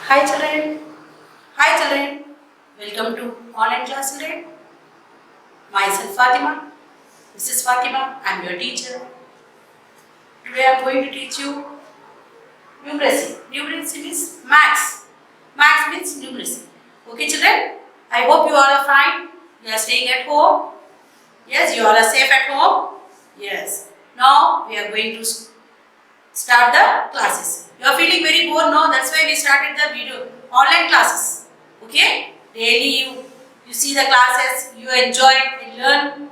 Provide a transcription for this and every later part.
Hi children. Hi children. Welcome to online class children. Myself Fatima. This is Fatima. I am your teacher. Today I am going to teach you numeracy. Numeracy means maths. Maths means numeracy. Okay children. I hope you all are fine. You are staying at home. Yes, you all are safe at home. Yes. Now we are going to start the classes. You are feeling very bored now. That's why we started the video online classes. Okay. Daily you see the classes, you enjoy, you learn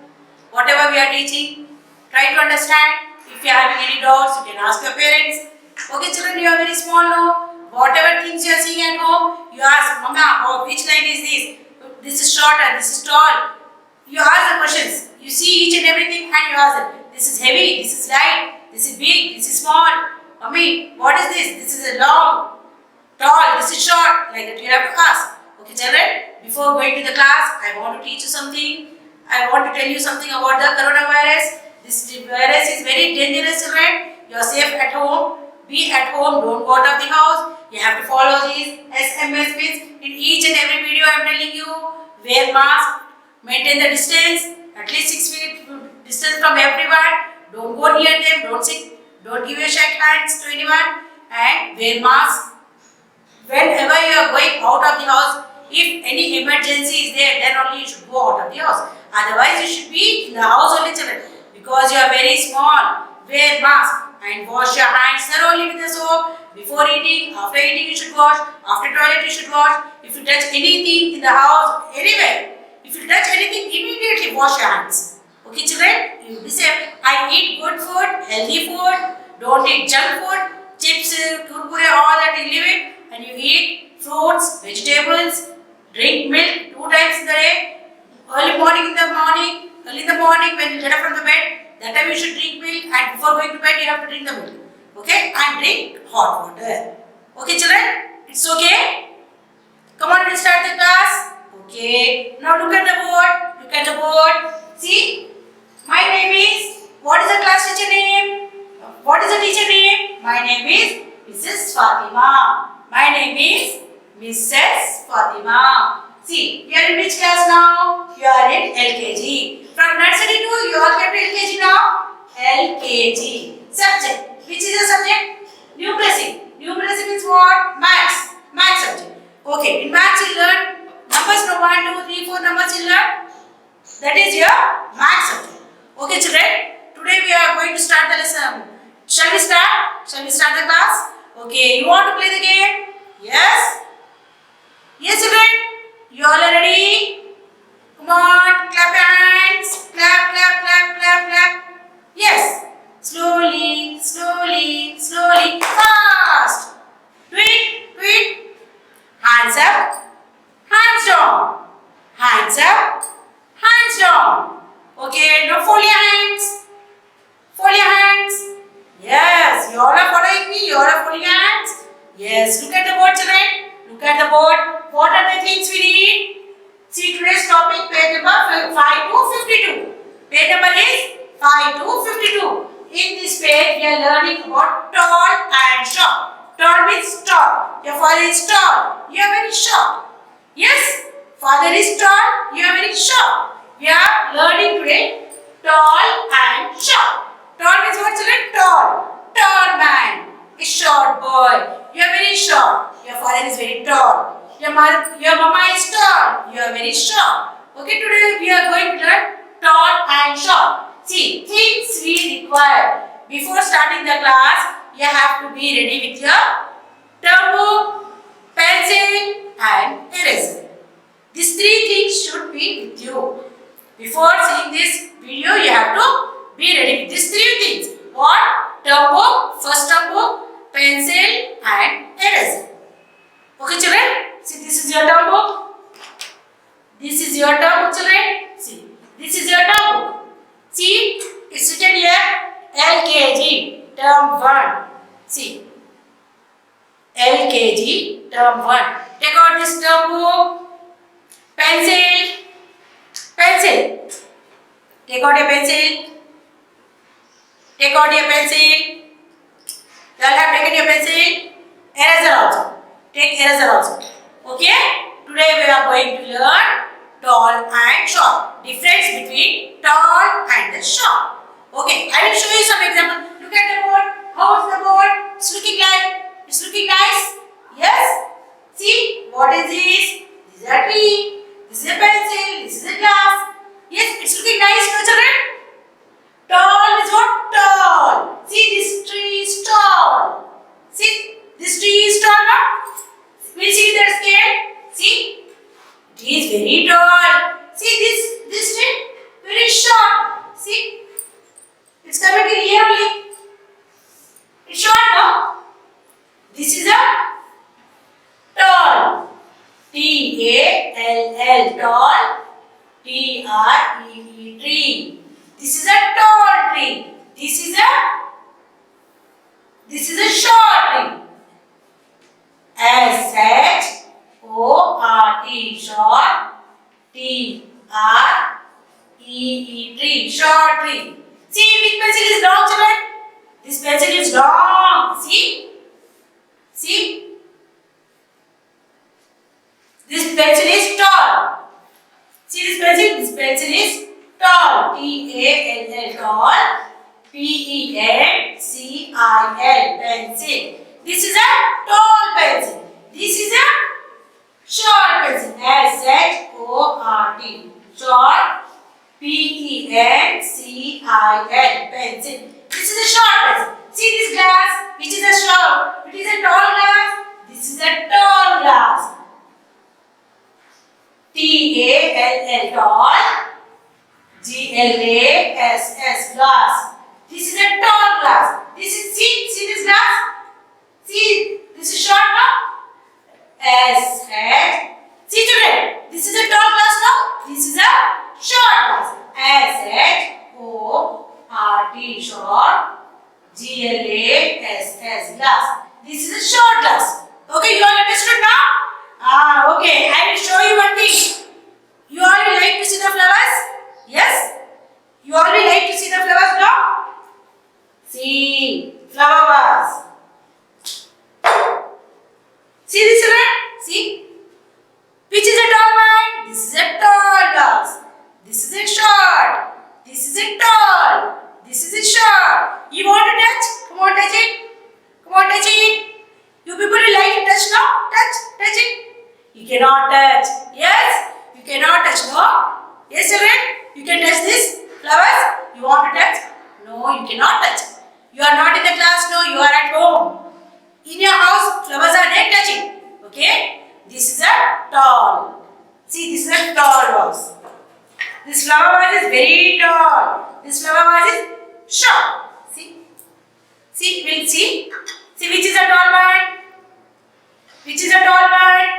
whatever we are teaching. Try to understand. If you are having any doubts, you can ask your parents. Okay children, you are very small now. Whatever things you are seeing at home, you ask, Mama, oh, which line is this? This is shorter, this is tall. You ask the questions. You see each and everything and you ask them. This is heavy, this is light, this is big, this is small. Mummy, what is this? This is a long, tall, this is short. Like that you have to ask. Okay children, before going to the class, I want to teach you something. I want to tell you something about the coronavirus. This virus is very dangerous children. You are safe at home. Be at home, don't go out of the house. You have to follow these SMS means in each and every video I am telling you. Wear mask, maintain the distance, at least 6 feet distance from everyone. Don't go near them, don't give your shake hands to anyone and wear mask. Whenever you are going out of the house, if any emergency is there, then only you should go out of the house. Otherwise, you should be in the house only children. Because you are very small, wear mask and wash your hands thoroughly with the soap. Before eating, after eating you should wash, after toilet you should wash. If you touch anything in the house, anywhere, if you touch anything, immediately wash your hands. Okay children, you be safe. I eat good food, healthy food, don't eat junk food, chips, kurkure, all that you leave it. And you eat fruits, vegetables, drink milk 2 times in the day. Early in the morning when you get up from the bed, that time you should drink milk and before going to bed you have to drink the milk. Okay? And drink hot water. Okay children? It's okay? Come on, we'll start the class. Okay. Now look at the board. Look at the board. See? My name is, what is the class teacher name? What is the teacher name? My name is Mrs. Fatima. My name is Mrs. Fatima. See, you are in which class now? You are in LKG. From nursery to you are kept LKG now? LKG. Subject. Which is the subject? Numeracy. Numeracy means what? Maths. Maths subject. Okay, in maths you learn numbers from 1, 2, 3, 4 numbers you learn. That is your maths subject. Okay children, today we are going to start the lesson. Shall we start? Shall we start the class? Okay, you want to play the game? Yes? Yes children? You all are ready? Come on, clap your hands. Clap, clap, clap, clap, clap. Yes. Slowly, slowly, slowly, fast. Do it, do it. Hands up, hands down. Hands up, hands down. Okay, now fold your hands. Fold your hands. Yes, you all are following me. You all are folding your hands. Yes, look at the board children. Look at the board. What are the things we need? See today's topic, page number 5 to 52. Page number is 5 to 52. In this page, we are learning about tall and short. Tall means tall. Your father is tall. You are very short. Yes, father is tall. You are very short. We are learning today tall and short. Tall means what children? Tall. Tall man. A short boy. You are very short. Your father is very tall. Your mama is tall. You are very short. Okay, today we are going to learn tall and short. See, things we require. Before starting the class, you have to be ready with your term book, pencil and eraser. These 3 things should be with you. Before seeing this video, you have to be ready with these 3 things. What? Term book, first term book, pencil and eraser. Okay children? See, this is your term book. This is your term book children. See, this is your term book. See, it's written here LKG term 1. See, LKG term 1. Take out this term book. Pencil. Pencil. Take out your pencil. Take out your pencil. You all have taken your pencil. Eraser also. Take eraser also. Okay? Today we are going to learn tall and short. Difference between tall and the short. Okay, I will show you some example. Look at the board. How is the board? It's looking like. It's looking nice. Yes. See what is this? This is a tree. This is a pencil. This is a glass. Yes, it's looking nice, no children? Tall is what? Tall. See, this tree is tall. See, this tree is tall now. We'll see the scale. See, it is very tall. See this tree, very short. See, it's coming to here only. It's short now. This is a tall. T-A-L-L, tall. T-R-E-E, tree. This is a tall tree. This is a short tree. S-H-O-R-T, short. T-R-E-E, tree, short tree. See which pencil is long, children? This pencil is long. See? See? This pencil is tall. See this pencil? This pencil is tall. T-A-L-L, tall. P-E-N-C-I-L, pencil. This is a tall pencil. This is a short pencil. S-H-O-R-T, short. P-E-N-C-I-L, pencil. This is a short pencil. See this glass, which is a short, which is a tall glass. This is a tall glass. T-A-L-L, tall. G-L-A-S-S, glass. This is a tall glass. This is, see this glass? See, this is short now. S-H. See children, this is a tall glass now. This is a short glass. S-H-O-R-T, short. G-L-A-S-S, glass. This is a short glass. Okay, you all understood now? Okay, I will show you one thing. You all will like to see the flowers? Yes? You all will like to see the flowers now? See, flower vase. See this children? See? Which is a tall one? This is a tall vase. This is a short. This is a tall. This is a short. You want to touch? Come on, touch it. Come on, touch it. You people will like to touch now? Touch it. You cannot touch. Yes? You cannot touch, no? Yes, children? You can touch this flowers? You want to touch? No, you cannot touch. You are not in the class, no, you are at home. In your house, flowers are there touching. Okay? This is a tall. See, this is a tall vase. This flower vase is very tall. This flower vase is short. See? See, we'll see. See, which is a tall one? Which is a tall one?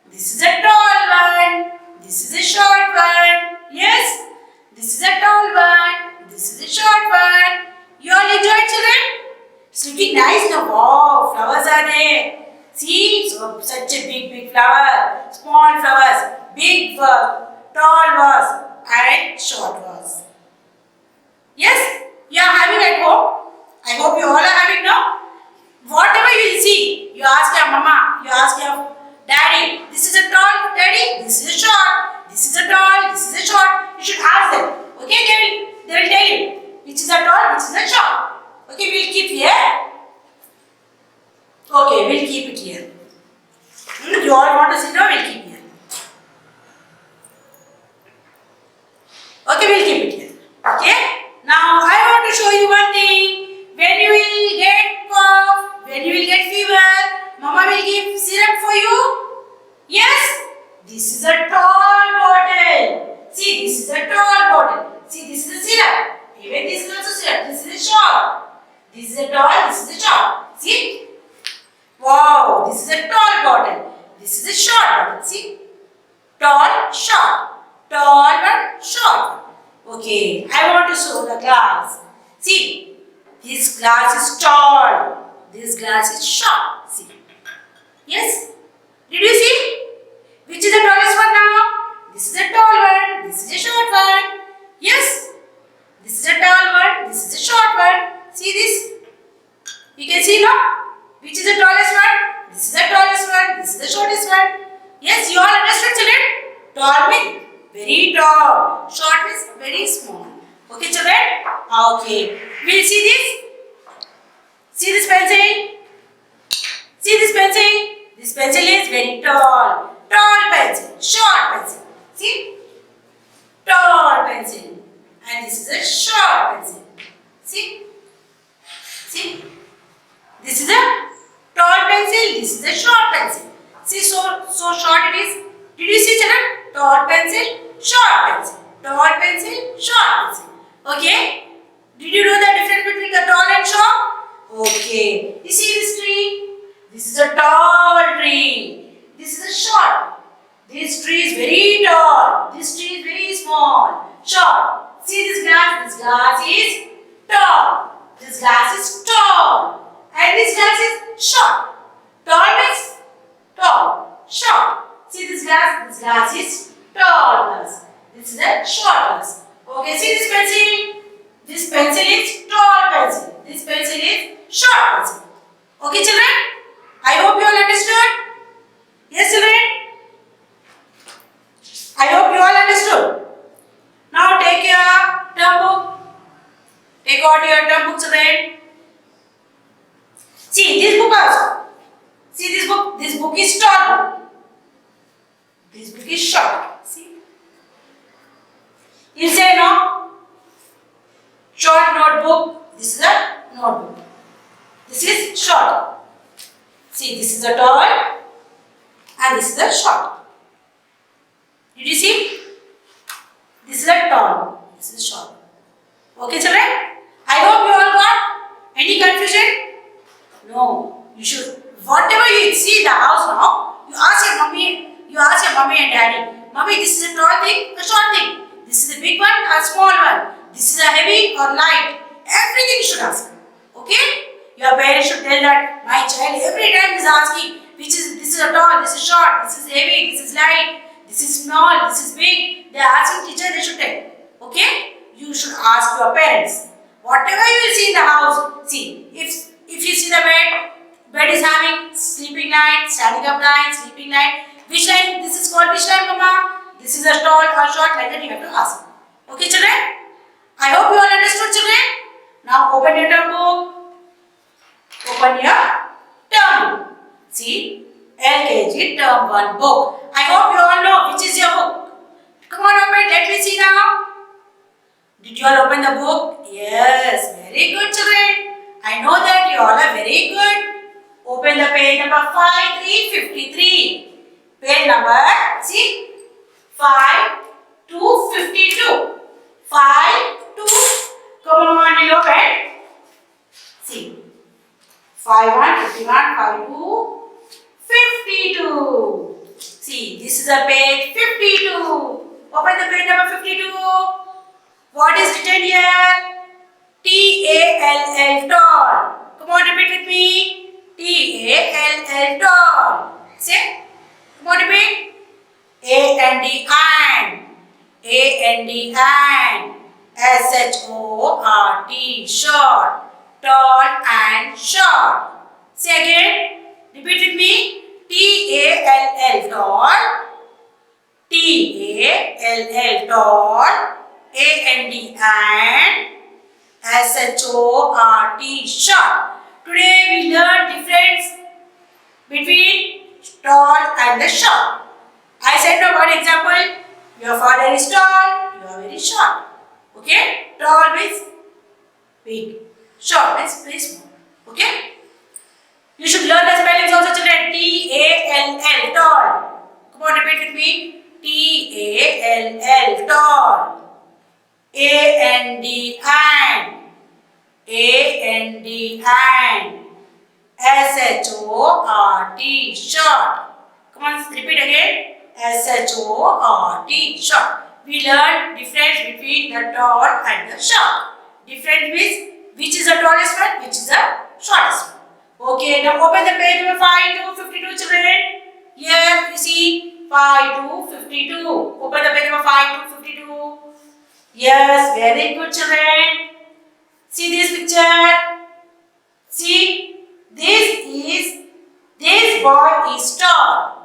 This is a tall one. This is a short one. Yes? This is a tall one. This is a short one. You all enjoyed, children? It's looking nice now. Wow, flowers are there. See, so such a big flower. Small flowers, big vase, tall vase, and short vase. Yes, you are having at home. I hope you all are having now. Whatever you will see, you ask your mama, you ask your daddy. This is a tall, daddy. This is a short. This is a tall. This is a short. You should ask them. Okay, they will tell you which is a tall, which is a short. Okay, we'll keep here. Okay, we'll keep it here. You all want to sit down, we'll keep here. Okay, we'll keep it here. Okay. Now I want to show you one thing. When you will get cough, when you will get fever, mama will give syrup for you. Yes. This is a tall bottle. See, this is a tall bottle. See, this is a syrup. Even this is also syrup. This is a short. This is a tall. This is a short. See? Wow, this is a tall bottle. This is a short bottle. See? Tall, short. Tall one, short. Okay, I want to show the glass. See, this glass is tall. This glass is short. See? Yes? Did you see? Which is the tallest one now? This is a tall one. This is a short one. Yes? This is a tall one. This is a short one. See this? You can see now? Which is the tallest one? This is the tallest one. Okay. We'll see this. See this pencil? See this pencil? This pencil is very tall. Tall pencil. Short pencil. See? Tall pencil. And this is a short pencil. See? See? This is a tall pencil. This is a short pencil. See, so short it is. Did you see, children? Tall pencil, short pencil. Tall pencil, short pencil. Okay? Did you know the difference between the tall and short? Okay. You see this tree? This is a tall tree. This is a short. This tree is very tall. This tree is very small. Short. See this glass? This glass is tall. This glass is tall. And this glass is short. Tall means tall. Short. See this glass? This glass is tall glass. This is a short glass. Okay, see this pencil? This pencil is tall pencil. This pencil is short pencil. Okay, children? I hope you all understood. Yes, children? I hope you all understood. Now take your term book. Take out your term book, children. See this book also. See this book. This book is tall book. This book is short. See. You say no. Short notebook. This is a notebook. This is short. See, this is a tall and this is a short. Did you see? This is a tall. This is short. Okay, children? I hope you all got any confusion? No. You should, whatever you see in the house now, you ask your mommy and daddy. Mommy, this is a tall thing, a short thing. This is a big one, a small one. This is a heavy or light. Everything you should ask. Okay? Your parents should tell that my child every time is asking, this is a tall, this is short, this is heavy, this is light, this is small, this is big. They are asking teacher, they should tell. Okay? You should ask your parents. Whatever you will see in the house, see. If you see the bed is having sleeping line, standing up line, sleeping line. Which line? This is called which line, Mama? This is a tall or short, like that you have to ask. Okay, children? I hope you all understood, children. Now open your term book. Open your term book. See, LKG term 1 book. I hope you all know which is your book. Come on, open. Let me see now. Did you all open the book? Yes, very good, children. I know that you all are very good. Open the page number 5353. Page number, see, 5 to 52. 5 to, come on, we'll open. See, 51, 51, 52, 52. See, this is a page 52. Open the page number 52. What is written here? T-A-L-L, tall. Come on, repeat with me. T-A-L-L, tall. Say, come on, repeat. A-N-D, and. A-N-D, and. S-H-O-R-T, short. Tall and short. Say again. Repeat with me. T-A-L-L, tall. T-A-L-L, tall. A-N-D, and. S-H-O-R-T, short. Today we learn difference between tall and the short. I said now one example. Your father is tall, you are very short. Okay? Tall means big. Short means very small. Okay? You should learn the spellings also, children. T-A-L-L, tall. Come on, repeat with me. T-A-L-L, tall. A-N-D, and. A-N-D, and. S-H-O-R-T, short. Come on, repeat again. S-H-O-R-T, short. We learn difference between the tall and the short. Difference means which is the tallest one, which is the shortest one. Okay, now open the page number 5 to 52, children. Here you see 5 to 52. Open the page number 5 to 52. Yes, very good, children. See this picture. See, this boy is tall.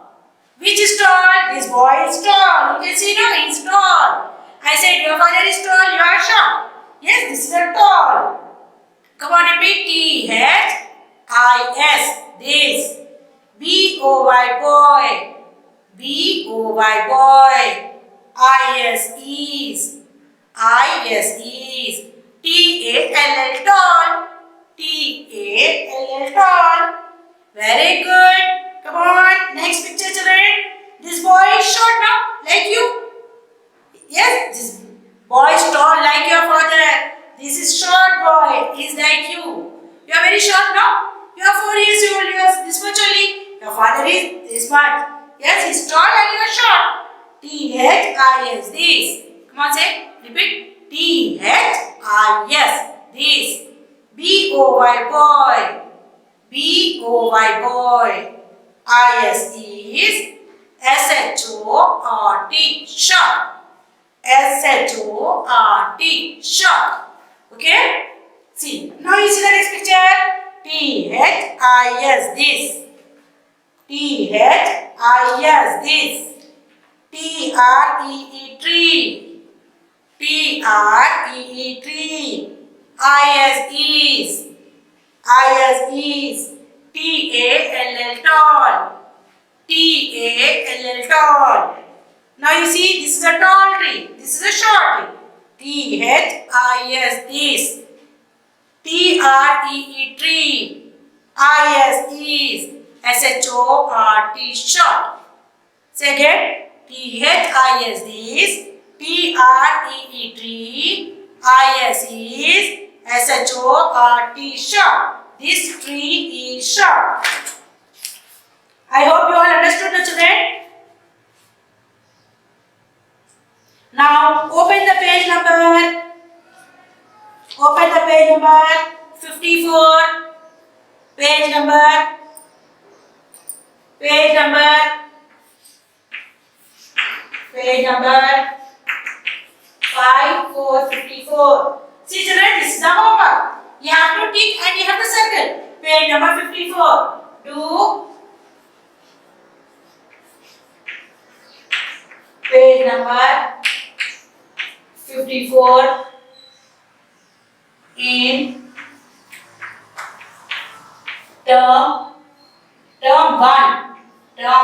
Which is tall? This boy is tall. You can see now, he is tall. I said your father is tall, you are short. Yes, this is a tall. T-H-I-S, this. B-O-Y, boy. B-O-Y, boy. I-S, ease. I-S, ease. T-A-L-L, tall. T-A-L-L, tall. Very good. Come on, next picture, children. This boy is short now, like you. Yes, this boy is tall like your father. This is short boy. He is like you. You are very short now. You are 4 years old. You are this much only. Your father is this much. Yes, he is tall and you are short. T-H-I-S. This. Come on, say. Repeat. T-H-I-S. This. B-O-Y, boy. B-O-Y, boy. I-S is S-H-O-R-T. Short. S-H-O-R-T. Short. Okay? See. Now you see the next picture. T-H-I-S. This. T-H-I-S. This. T-R-E-E. Tree. T-R-E-E. Tree. I-S is. I-S is. T-A-L-L. Tall. T-A-L-L. Tall. Now you see, this is a tall tree. This is a short tree. T-H-I-S. This. T-R-E-E. Tree. I-S is. S-H-O-R-T. Short. Say again. T-H-I-S. This. T-R-E-E. Tree. I-S is. S-H-O-R-T. Short. This tree is short. I hope you all understood the children. Now open the page number. Open the page number 54. Page number. Page number. Page number 54. See children, this is the homework. You have to tick and you have to circle. Page number 54. Do page number 54 in term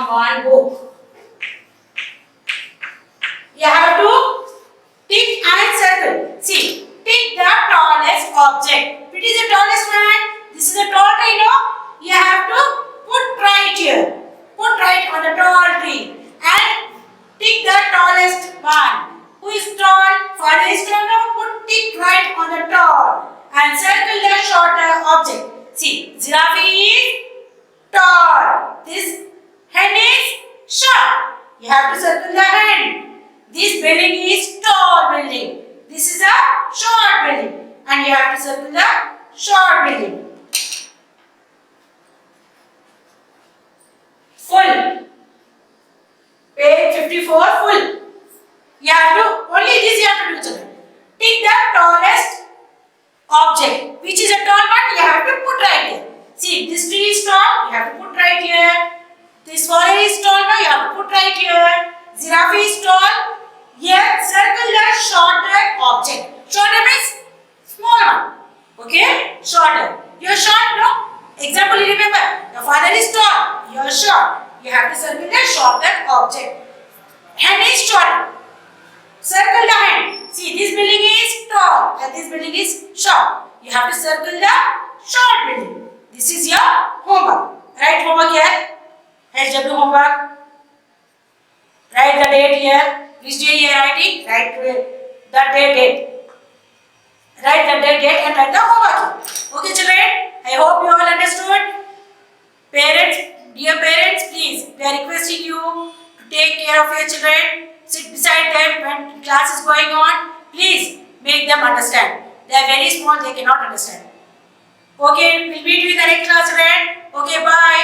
1 book. You have to tick and circle. See, tick the tallest object. If it is the tallest one, this is a tall tree, no? You have to put right here. Put right on the tall tree and tick the tallest one. Who is tall? Father is tall, no? Put tick right on the tall and circle the shorter object. See, giraffe is tall. This hen is short. You have to circle the hen. This building is tall building. This is a short building. And you have to circle the short building. Full. Page 54 full. You have to, only this you have to do children. Tick the tallest object. Which is a tall one, you have to put right here. See, this tree is tall, you have to put right here. This forest is tall, now you have to put right here. Giraffe is tall. Here, circle the shorter object. Shorter means small one. Okay? Shorter. You are short, no? Example, you remember. Your father is tall. You are short. You have to circle the shorter object. Hen is short. Circle the hen. See, this building is tall and this building is short. You have to circle the short building. This is your homework. Write homework here. HW homework. Write the date here. Which day you are writing? Write the date. Write the date and write the homework. Okay children, I hope you all understood. Parents, dear parents, please, we are requesting you to take care of your children. Sit beside them when class is going on. Please make them understand. They are very small, they cannot understand. Okay, we'll meet you in the next class, children. Okay, bye.